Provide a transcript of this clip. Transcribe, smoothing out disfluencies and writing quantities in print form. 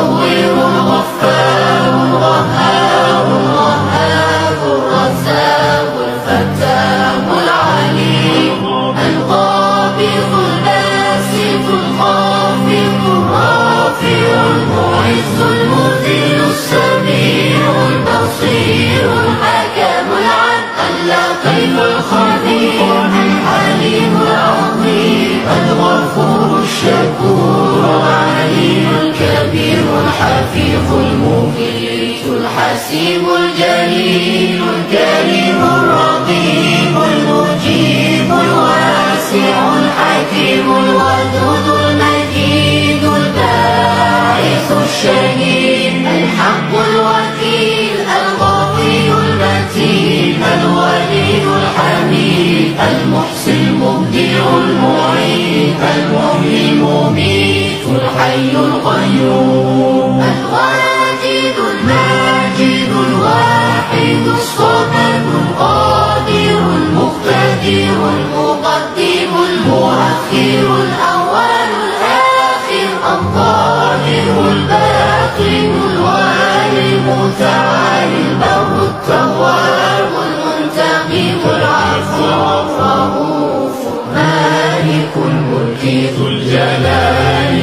المصور الغفار الوهاب الوهاب الرزاق الفتاح العليم القابض الباسط الخافض الرافع المعز المذل السميع البصير الحكم العدل اللطيف الخبير الحليم العظيم الغفور الشكور العليم الكبير الحفيظ المقيت الحسيب الجليل الكريم الرقيب المجيب الواسع الحكيم الودود المجيد الباعث الشهيد الحق الوكيل القوي المتين الولي الحميد المحسن المبدع المعيد المحيي المميت الحي القيوم الواجد الماجد الواحد الصمد القادر المقتدر المقدم المؤخر الأول الآخر الظاهر الباطن الوالي المتعالي البر التواب المنتقم العفو الرؤوف مالك الملك ذو الجلال